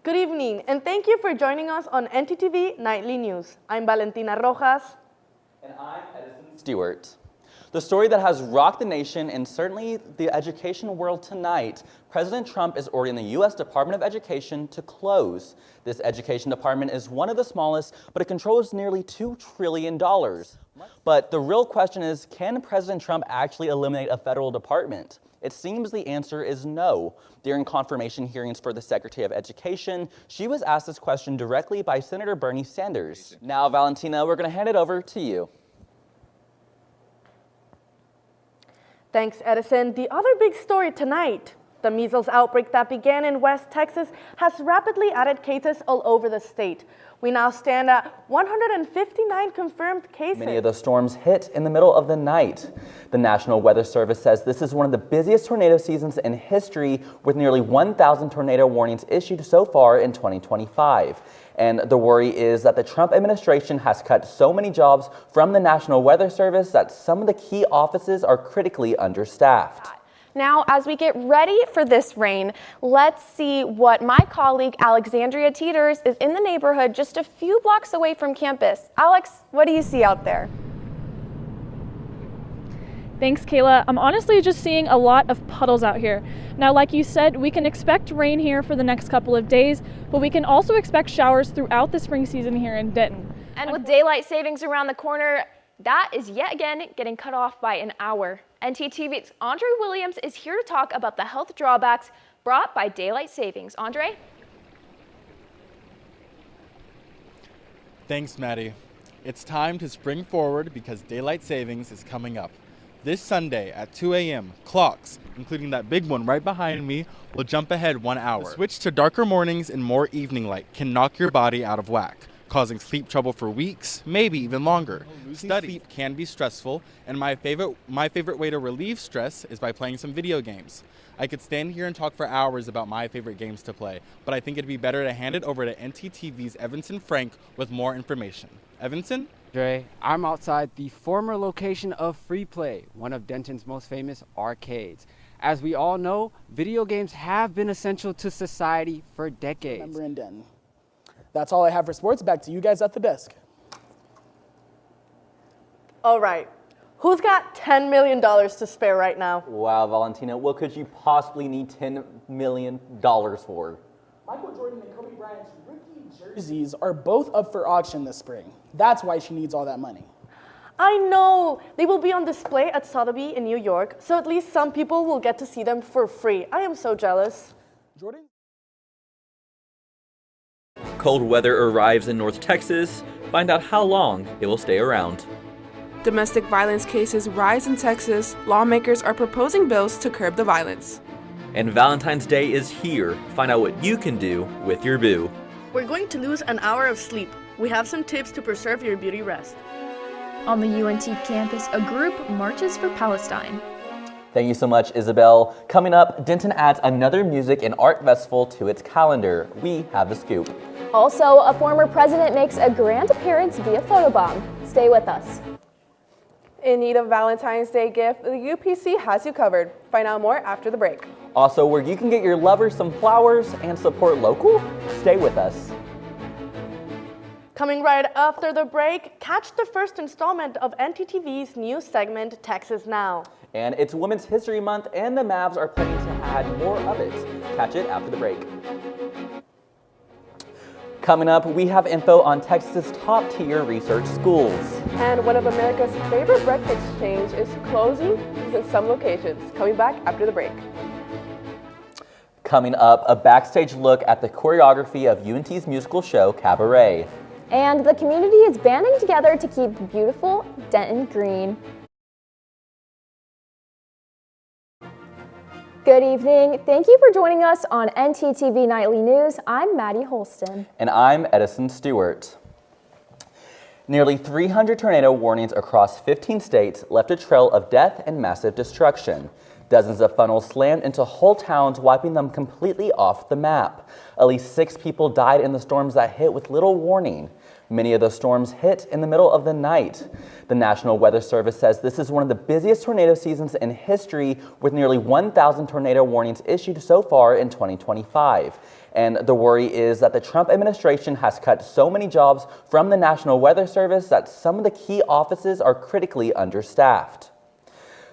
Good evening, and thank you for joining us on NTTV Nightly News. I'm Valentina Rojas. And I'm Edison Stewart. The story that has rocked the nation and certainly the education world tonight, President Trump is ordering the U.S. Department of Education to close. This education department is one of the smallest, but it controls nearly $2 trillion. But the real question is, can President Trump actually eliminate a federal department? It seems the answer is no. During confirmation hearings for the Secretary of Education, she was asked this question directly by Senator Bernie Sanders. Now, Valentina, we're going to hand it over to you. Thanks, Edison. The other big story tonight, the measles outbreak that began in West Texas has rapidly added cases all over the state. We now stand at 159 confirmed cases. Many of those storms hit in the middle of the night. The National Weather Service says this is one of the busiest tornado seasons in history, with nearly 1,000 tornado warnings issued so far in 2025. And the worry is that the Trump administration has cut so many jobs from the National Weather Service that some of the key offices are critically understaffed. Now, as we get ready for this rain, let's see what my colleague Alexandria Teeters is in the neighborhood just a few blocks away from campus. Alex, what do you see out there? Thanks, Kayla. I'm honestly just seeing a lot of puddles out here. Now, like you said, we can expect rain here for the next couple of days, but we can also expect showers throughout the spring season here in Denton. And with daylight savings around the corner, that is yet again getting cut off by an hour. NTTV's Andre Williams is here to talk about the health drawbacks brought by daylight savings. Andre? Thanks, Maddie. It's time to spring forward because daylight savings is coming up. This Sunday at 2 a.m., clocks, including that big one right behind me, will jump ahead 1 hour. The switch to darker mornings and more evening light can knock your body out of whack, causing sleep trouble for weeks, maybe even longer. Sleep can be stressful, and my favorite way to relieve stress is by playing some video games. I could stand here and talk for hours about my favorite games to play, but I think it'd be better to hand it over to NTTV's Evanson Frank with more information. Evanson? Dre, I'm outside the former location of Free Play, one of Denton's most famous arcades. As we all know, video games have been essential to society for decades. Remember in Denton. That's all I have for sports. Back to you guys at the desk. All right, who's got $10 million to spare right now? Wow, Valentina, what could you possibly need $10 million for? Michael Jordan and Kobe Bryant's rookie jerseys are both up for auction this spring. That's why she needs all that money. I know, they will be on display at Sotheby's in New York, so at least some people will get to see them for free. I am so jealous. Jordan? Cold weather arrives in North Texas. Find out how long it will stay around. Domestic violence cases rise in Texas. Lawmakers are proposing bills to curb the violence. And Valentine's Day is here. Find out what you can do with your boo. We're going to lose an hour of sleep. We have some tips to preserve your beauty rest. On the UNT campus, a group marches for Palestine. Thank you so much, Isabel. Coming up, Denton adds another music and art festival to its calendar. We have the scoop. Also, a former president makes a grand appearance via photobomb. Stay with us. In need of Valentine's Day gift, the UPC has you covered. Find out more after the break. Also, where you can get your lover some flowers and support local? Stay with us. Coming right after the break, catch the first installment of NTTV's new segment, Texas Now. And it's Women's History Month, and the Mavs are planning to add more of it. Catch it after the break. Coming up, we have info on Texas' top-tier research schools. And one of America's favorite breakfast chains is closing in some locations. Coming back after the break. Coming up, a backstage look at the choreography of UNT's musical show, Cabaret. And the community is banding together to keep beautiful Denton green. Good evening. Thank you for joining us on NTTV Nightly News. I'm Maddie Holston. And I'm Edison Stewart. Nearly 300 tornado warnings across 15 states left a trail of death and massive destruction. Dozens of funnels slammed into whole towns, wiping them completely off the map. At least 6 people died in the storms that hit with little warning. Many of those storms hit in the middle of the night. The National Weather Service says this is one of the busiest tornado seasons in history, with nearly 1,000 tornado warnings issued so far in 2025. And the worry is that the Trump administration has cut so many jobs from the National Weather Service that some of the key offices are critically understaffed.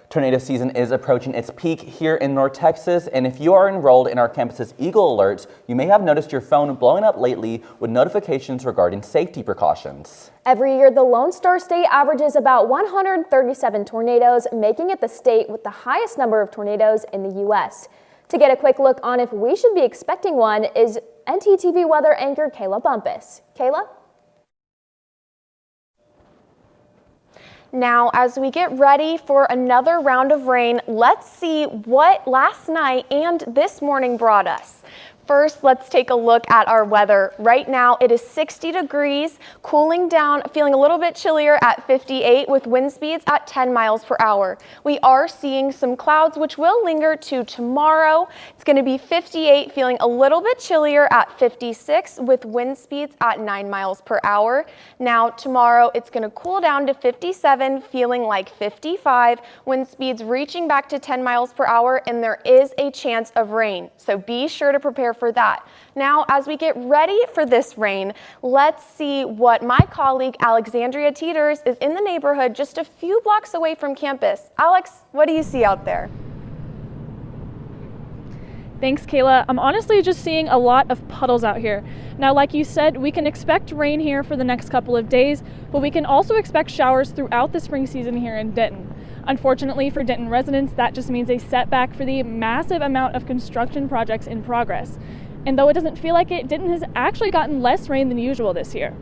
Tornado season is approaching its peak here in North Texas, and if you are enrolled in our campus's Eagle Alerts, you may have noticed your phone blowing up lately with notifications regarding safety precautions. Every year, the Lone Star State averages about 137 tornadoes, making it the state with the highest number of tornadoes in the U.S. To get a quick look on if we should be expecting one is NTTV weather anchor Kayla Bumpus. Kayla? Now, as we get ready for another round of rain, let's see what last night and this morning brought us. First, let's take a look at our weather. Right now, it is 60 degrees, cooling down, feeling a little bit chillier at 58 with wind speeds at 10 miles per hour. We are seeing some clouds which will linger to tomorrow. It's going to be 58, feeling a little bit chillier at 56 with wind speeds at 9 miles per hour. Now, tomorrow, it's going to cool down to 57, feeling like 55, wind speeds reaching back to 10 miles per hour, and there is a chance of rain. So be sure to prepare for that. Now, as we get ready for this rain, let's see what my colleague Alexandria Teeters is in the neighborhood just a few blocks away from campus. Alex, what do you see out there? Thanks, Kayla. I'm honestly just seeing a lot of puddles out here. Now, like you said, we can expect rain here for the next couple of days, but we can also expect showers throughout the spring season here in Denton. Unfortunately for Denton residents, that just means a setback for the massive amount of construction projects in progress. And though it doesn't feel like it, Denton has actually gotten less rain than usual this year.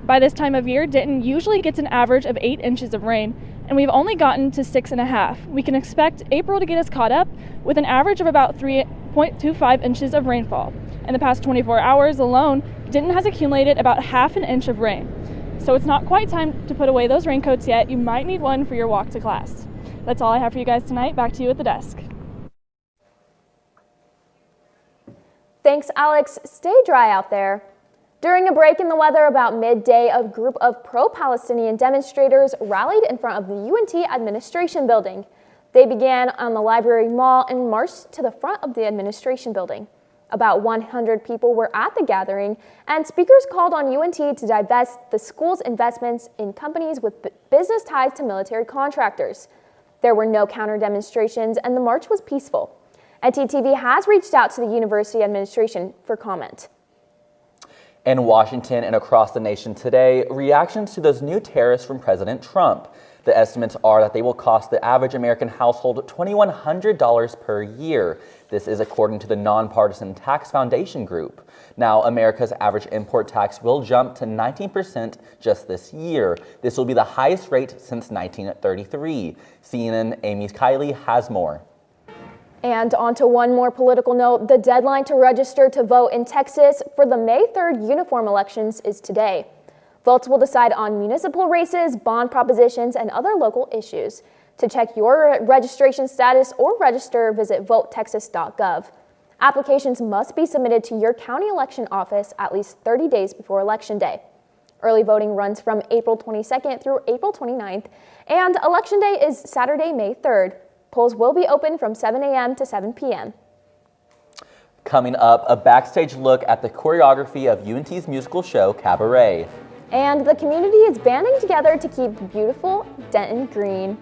By this time of year, Denton usually gets an average of 8 inches of rain, and we've only gotten to 6.5. We can expect April to get us caught up with an average of about 3.25 inches of rainfall. In the past 24 hours alone, Denton has accumulated about half an inch of rain. So it's not quite time to put away those raincoats yet. You might need one for your walk to class. That's all I have for you guys tonight. Back to you at the desk. Thanks, Alex. Stay dry out there. During a break in the weather about midday, a group of pro-Palestinian demonstrators rallied in front of the UNT administration building. They began on the Library Mall and marched to the front of the administration building. About 100 people were at the gathering, and speakers called on UNT to divest the school's investments in companies with business ties to military contractors. There were no counter demonstrations, and the march was peaceful. NTTV has reached out to the university administration for comment. In Washington and across the nation today, reactions to those new tariffs from President Trump. The estimates are that they will cost the average American household $2,100 per year. This is according to the Nonpartisan Tax Foundation Group. Now, America's average import tax will jump to 19% just this year. This will be the highest rate since 1933. CNN Amy's Kylie has more. And on to one more political note, the deadline to register to vote in Texas for the May 3rd uniform elections is today. Votes will decide on municipal races, bond propositions, and other local issues. To check your registration status or register, visit votetexas.gov. Applications must be submitted to your county election office at least 30 days before Election Day. Early voting runs from April 22nd through April 29th, and Election Day is Saturday, May 3rd. Polls will be open from 7 a.m. to 7 p.m. Coming up, a backstage look at the choreography of UNT's musical show, Cabaret. And the community is banding together to keep beautiful Denton green.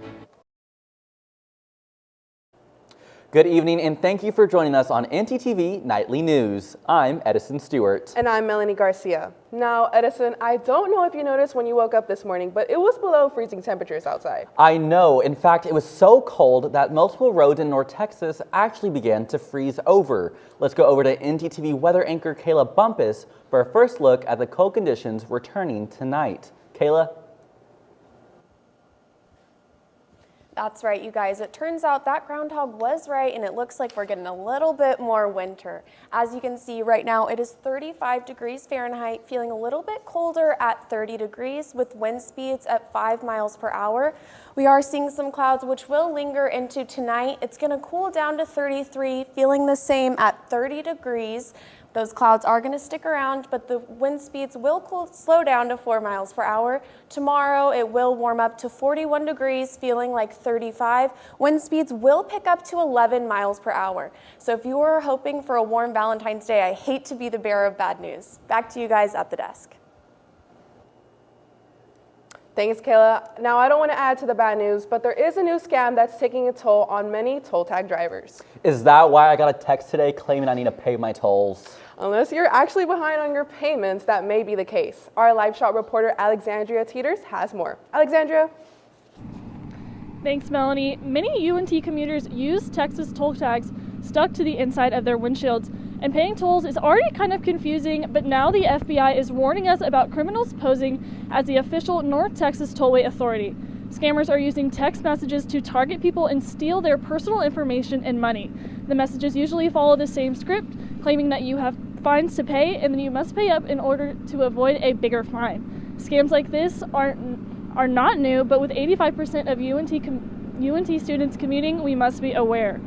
Good evening, and thank you for joining us on NTTV Nightly News. I'm Edison Stewart. And I'm Melanie Garcia. Now, Edison, I don't know if you noticed when you woke up this morning, but it was below freezing temperatures outside. I know. In fact, it was so cold that multiple roads in North Texas actually began to freeze over. Let's go over to NTTV weather anchor Kayla Bumpus for our first look at the cold conditions returning tonight. Kayla? That's right, you guys. It turns out that groundhog was right, and it looks like we're getting a little bit more winter. As you can see right now, it is 35 degrees Fahrenheit, feeling a little bit colder at 30 degrees with wind speeds at 5 miles per hour. We are seeing some clouds which will linger into tonight. It's going to cool down to 33, feeling the same at 30 degrees Those clouds are going to stick around, but the wind speeds will slow down to 4 miles per hour. Tomorrow, it will warm up to 41 degrees, feeling like 35. Wind speeds will pick up to 11 miles per hour. So if you are hoping for a warm Valentine's Day, I hate to be the bearer of bad news. Back to you guys at the desk. Thanks, Kayla. Now, I don't want to add to the bad news, but there is a new scam that's taking a toll on many toll tag drivers. Is that why I got a text today claiming I need to pay my tolls? Unless you're actually behind on your payments, that may be the case. Our live shot reporter, Alexandria Teeters, has more. Alexandria? Thanks, Melanie. Many UNT commuters use Texas toll tags stuck to the inside of their windshields, and paying tolls is already kind of confusing, but now the FBI is warning us about criminals posing as the official North Texas Tollway Authority. Scammers are using text messages to target people and steal their personal information and money. The messages usually follow the same script, claiming that you have fines to pay and then you must pay up in order to avoid a bigger fine. Scams like this are not new, but with 85% of UNT students commuting, we must be aware.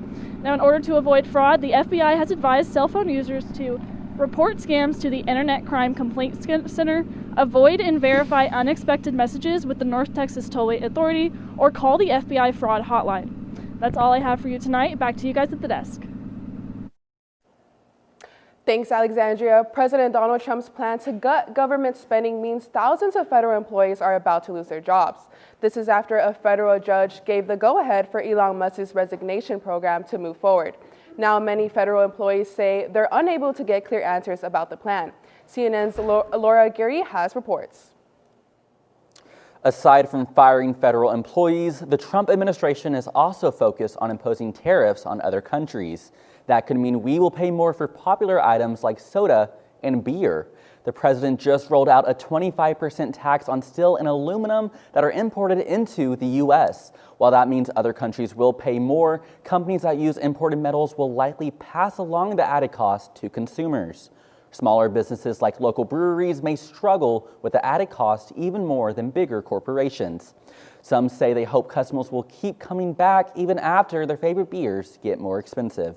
Now, in order to avoid fraud, the FBI has advised cell phone users to report scams to the Internet Crime Complaint Center, avoid and verify unexpected messages with the North Texas Tollway Authority, or call the FBI fraud hotline. That's all I have for you tonight. Back to you guys at the desk. Thanks, Alexandria. President Donald Trump's plan to gut government spending means thousands of federal employees are about to lose their jobs. This is after a federal judge gave the go-ahead for Elon Musk's resignation program to move forward. Now, many federal employees say they're unable to get clear answers about the plan. CNN's Laura Geary has reports. Aside from firing federal employees, the Trump administration is also focused on imposing tariffs on other countries. That could mean we will pay more for popular items like soda and beer. The president just rolled out a 25% tax on steel and aluminum that are imported into the U.S. While that means other countries will pay more, companies that use imported metals will likely pass along the added cost to consumers. Smaller businesses like local breweries may struggle with the added cost even more than bigger corporations. Some say they hope customers will keep coming back even after their favorite beers get more expensive.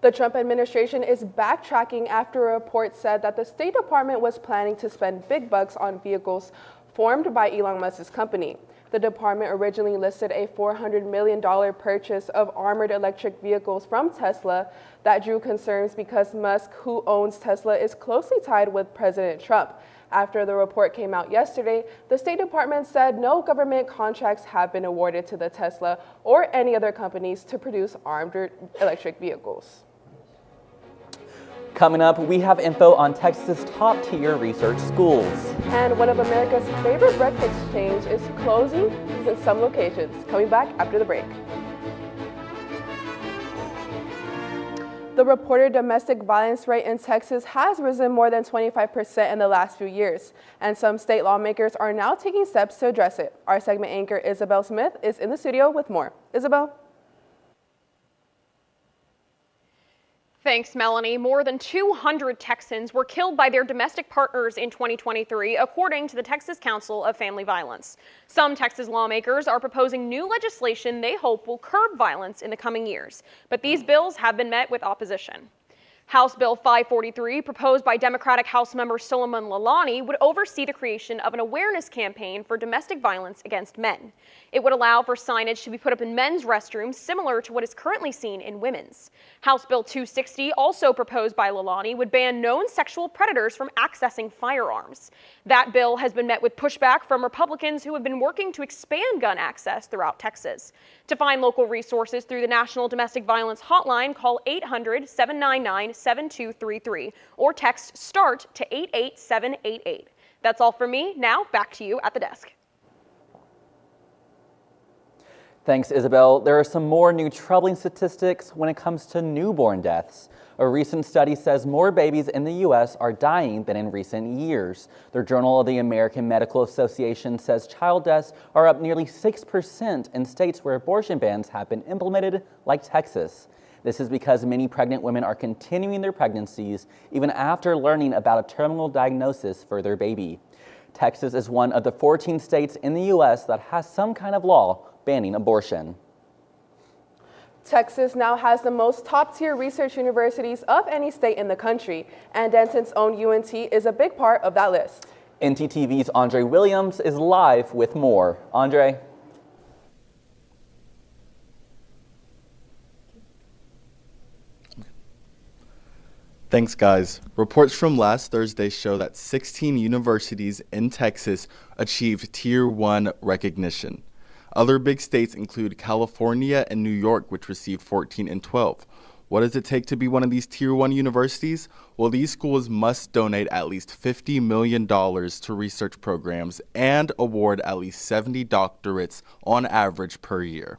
The Trump administration is backtracking after a report said that the State Department was planning to spend big bucks on vehicles formed by Elon Musk's company. The department originally listed a $400 million purchase of armored electric vehicles from Tesla that drew concerns because Musk, who owns Tesla, is closely tied with President Trump. After the report came out yesterday, the State Department said no government contracts have been awarded to the Tesla or any other companies to produce armored electric vehicles. Coming up, we have info on Texas' top-tier research schools. And one of America's favorite breakfast chains is closing in some locations. Coming back after the break. The reported domestic violence rate in Texas has risen more than 25% in the last few years, and some state lawmakers are now taking steps to address it. Our segment anchor, Isabel Smith, is in the studio with more. Isabel? Thanks, Melanie. More than 200 Texans were killed by their domestic partners in 2023, according to the Texas Council of Family Violence. Some Texas lawmakers are proposing new legislation they hope will curb violence in the coming years, but these bills have been met with opposition. House Bill 543, proposed by Democratic House member Solomon Lalani, would oversee the creation of an awareness campaign for domestic violence against men. It would allow for signage to be put up in men's restrooms similar to what is currently seen in women's. House Bill 260, also proposed by Lalani, would ban known sexual predators from accessing firearms. That bill has been met with pushback from Republicans who have been working to expand gun access throughout Texas. To find local resources through the National Domestic Violence Hotline, call 800-799-7233 or text START to 88788. That's all from me. Now back to you at the desk. Thanks, Isabel. There are some more new troubling statistics when it comes to newborn deaths. A recent study says more babies in the U.S. are dying than in recent years. The Journal of the American Medical Association says child deaths are up nearly 6% in states where abortion bans have been implemented, like Texas. This is because many pregnant women are continuing their pregnancies even after learning about a terminal diagnosis for their baby. Texas is one of the 14 states in the U.S. that has some kind of law banning abortion. Texas now has the most top-tier research universities of any state in the country, and Denton's own UNT is a big part of that list. NTTV's Andre Williams is live with more. Andre? Thanks, guys. Reports from last Thursday show that 16 universities in Texas achieved Tier 1 recognition. Other big states include California and New York, which received 14 and 12. What does it take to be one of these Tier 1 universities? Well, these schools must donate at least $50 million to research programs and award at least 70 doctorates on average per year.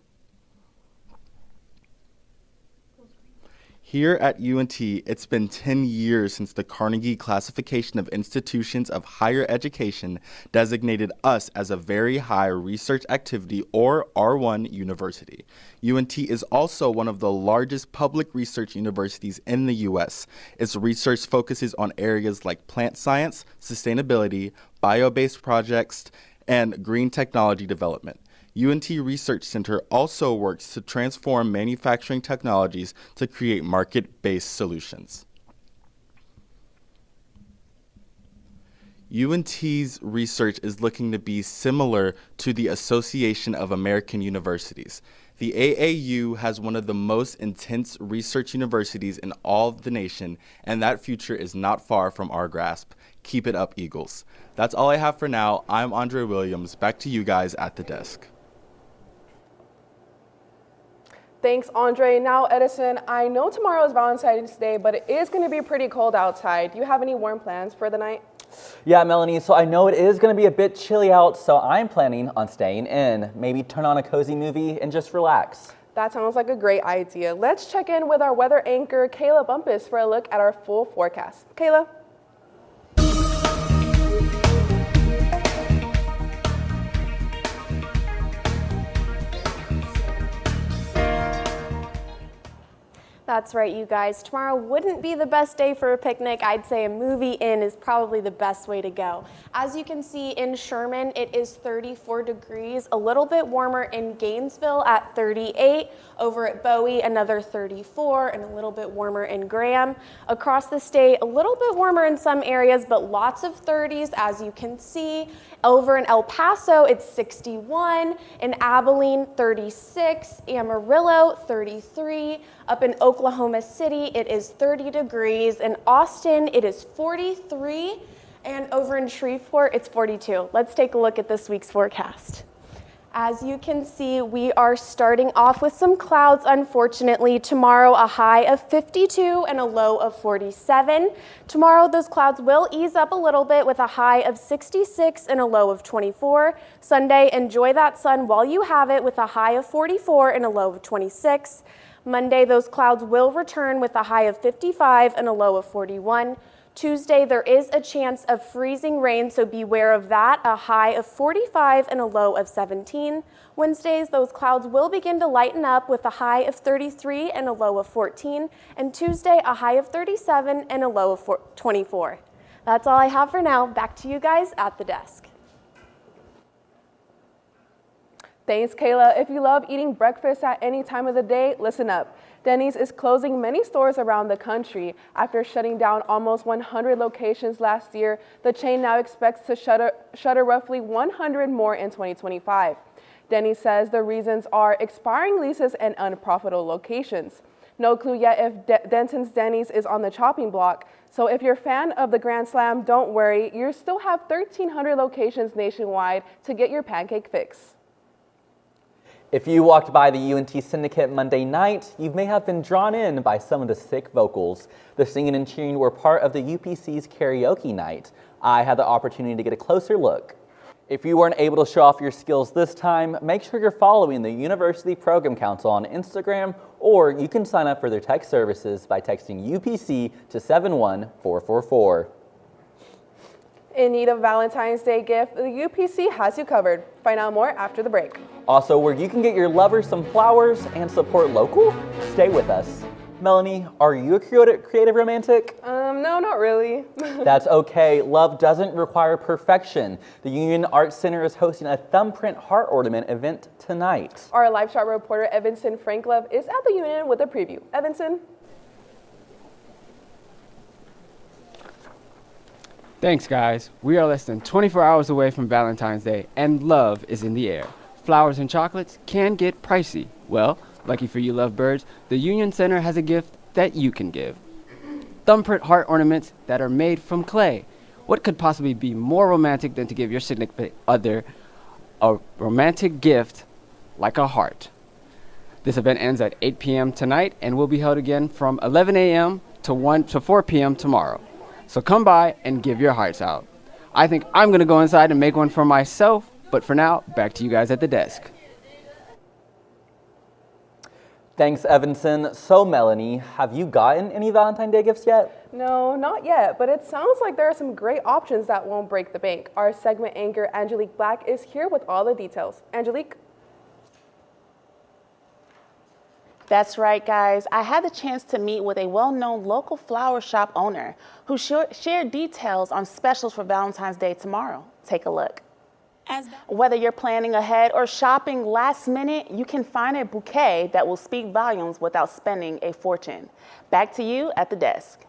Here at UNT, it's been 10 years since the Carnegie Classification of Institutions of Higher Education designated us as a very high research activity or R1 university. UNT is also one of the largest public research universities in the U.S. Its research focuses on areas like plant science, sustainability, bio-based projects, and green technology development. UNT Research Center also works to transform manufacturing technologies to create market-based solutions. UNT's research is looking to be similar to the Association of American Universities. The AAU has one of the most intense research universities in all of the nation, and that future is not far from our grasp. Keep it up, Eagles. That's all I have for now. I'm Andre Williams. Back to you guys at the desk. Thanks, Andre. Now, Edison, I know tomorrow is Valentine's Day, but it is going to be pretty cold outside. Do you have any warm plans for the night? Yeah, Melanie, so I know it is going to be a bit chilly out, so I'm planning on staying in. Maybe turn on a cozy movie and just relax. That sounds like a great idea. Let's check in with our weather anchor, Kayla Bumpus, for a look at our full forecast. Kayla? That's right, you guys. Tomorrow wouldn't be the best day for a picnic. I'd say a movie in is probably the best way to go. As you can see in Sherman, it is 34 degrees, a little bit warmer in Gainesville at 38. Over at Bowie, another 34, and a little bit warmer in Graham. Across the state, a little bit warmer in some areas, but lots of 30s, as you can see. Over in El Paso, it's 61. In Abilene, 36. Amarillo, 33. Up in Oklahoma City, it is 30 degrees. In Austin, it is 43. And over in Shreveport, it's 42. Let's take a look at this week's forecast. As you can see, we are starting off with some clouds, unfortunately. Tomorrow, a high of 52 and a low of 47. Tomorrow, those clouds will ease up a little bit with a high of 66 and a low of 24. Sunday, enjoy that sun while you have it with a high of 44 and a low of 26. Monday, those clouds will return with a high of 55 and a low of 41. Tuesday, there is a chance of freezing rain, so beware of that. A high of 45 and a low of 17. Wednesdays, those clouds will begin to lighten up with a high of 33 and a low of 14. And Tuesday, a high of 37 and a low of 24. That's all I have for now. Back to you guys at the desk. Thanks, Kayla. If you love eating breakfast at any time of the day, listen up. Denny's is closing many stores around the country. After shutting down almost 100 locations last year, the chain now expects to shutter roughly 100 more in 2025. Denny's says the reasons are expiring leases and unprofitable locations. No clue yet if Denton's Denny's is on the chopping block. So if you're a fan of the Grand Slam, don't worry. You still have 1,300 locations nationwide to get your pancake fix. If you walked by the UNT Syndicate Monday night, you may have been drawn in by some of the sick vocals. The singing and cheering were part of the UPC's karaoke night. I had the opportunity to get a closer look. If you weren't able to show off your skills this time, make sure you're following the University Program Council on Instagram, or you can sign up for their text services by texting UPC to 71444. In need of Valentine's Day gift, the UPC has you covered. Find out more after the break. Also, where you can get your lover some flowers and support local, stay with us. Melanie, are you a creative romantic? No, not really. That's okay. Love doesn't require perfection. The Union Arts Center is hosting a thumbprint heart ornament event tonight. Our live shot reporter, Evanson Franklove, is at the Union with a preview. Evanson? Thanks, guys. We are less than 24 hours away from Valentine's Day, and love is in the air. Flowers and chocolates can get pricey. Well, lucky for you lovebirds, the Union Center has a gift that you can give. Thumbprint heart ornaments that are made from clay. What could possibly be more romantic than to give your significant other a romantic gift like a heart? This event ends at 8 p.m. tonight and will be held again from 11 a.m. to 4 p.m. tomorrow. So come by and give your hearts out. I think I'm going to go inside and make one for myself, but for now, back to you guys at the desk. Thanks, Evanson. So, Melanie, have you gotten any Valentine's Day gifts yet? No, not yet, but it sounds like there are some great options that won't break the bank. Our segment anchor, Angelique Black, is here with all the details. Angelique? That's right, guys. I had the chance to meet with a well-known local flower shop owner who shared details on specials for Valentine's Day tomorrow. Take a look. Whether you're planning ahead or shopping last minute, you can find a bouquet that will speak volumes without spending a fortune. Back to you at the desk.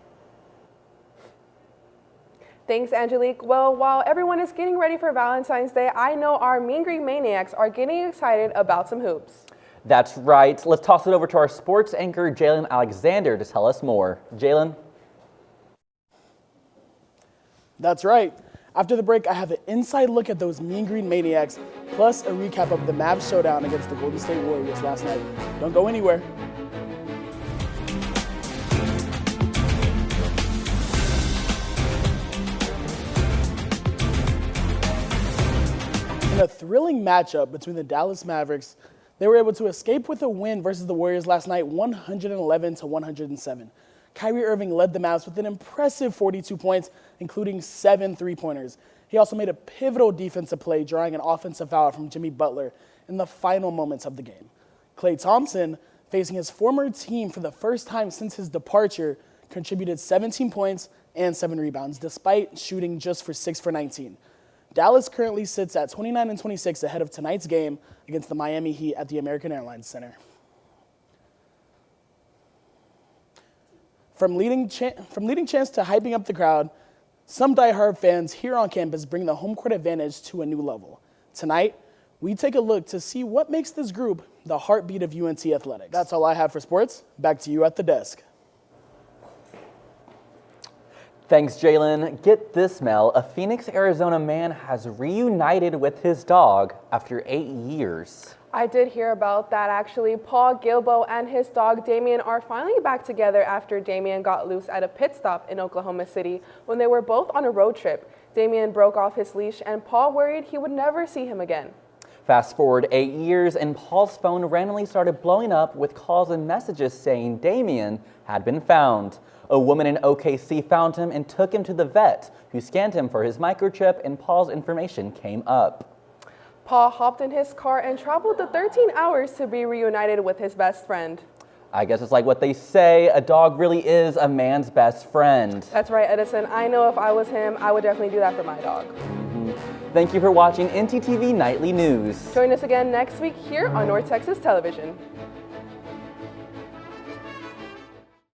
Thanks, Angelique. Well, while everyone is getting ready for Valentine's Day, I know our Mean Green Maniacs are getting excited about some hoops. That's right. Let's toss it over to our sports anchor, Jalen Alexander, to tell us more. Jalen? That's right. After the break, I have an inside look at those Mean Green Maniacs, plus a recap of the Mavs showdown against the Golden State Warriors last night. Don't go anywhere. In a thrilling matchup between the Dallas Mavericks, they were able to escape with a win versus the Warriors last night, 111-107. Kyrie Irving led the Mavs with an impressive 42 points, including 7 three-pointers. He also made a pivotal defensive play, drawing an offensive foul from Jimmy Butler in the final moments of the game. Klay Thompson, facing his former team for the first time since his departure, contributed 17 points and 7 rebounds, despite shooting just for 6 for 19. Dallas currently sits at 29-26 ahead of tonight's game against the Miami Heat at the American Airlines Center. From leading chance to hyping up the crowd, some diehard fans here on campus bring the home court advantage to a new level. Tonight, we take a look to see what makes this group the heartbeat of UNT athletics. That's all I have for sports. Back to you at the desk. Thanks, Jalen. Get this, Mel. A Phoenix, Arizona man has reunited with his dog after 8 years. I did hear about that, actually. Paul Gilbo and his dog Damien are finally back together after Damien got loose at a pit stop in Oklahoma City when they were both on a road trip. Damien broke off his leash and Paul worried he would never see him again. Fast forward 8 years and Paul's phone randomly started blowing up with calls and messages saying Damien had been found. A woman in OKC found him and took him to the vet, who scanned him for his microchip, and Paul's information came up. Paul hopped in his car and traveled the 13 hours to be reunited with his best friend. I guess it's like what they say, a dog really is a man's best friend. That's right, Edison. I know if I was him, I would definitely do that for my dog. Thank you for watching NTTV Nightly News. Join us again next week here on North Texas Television.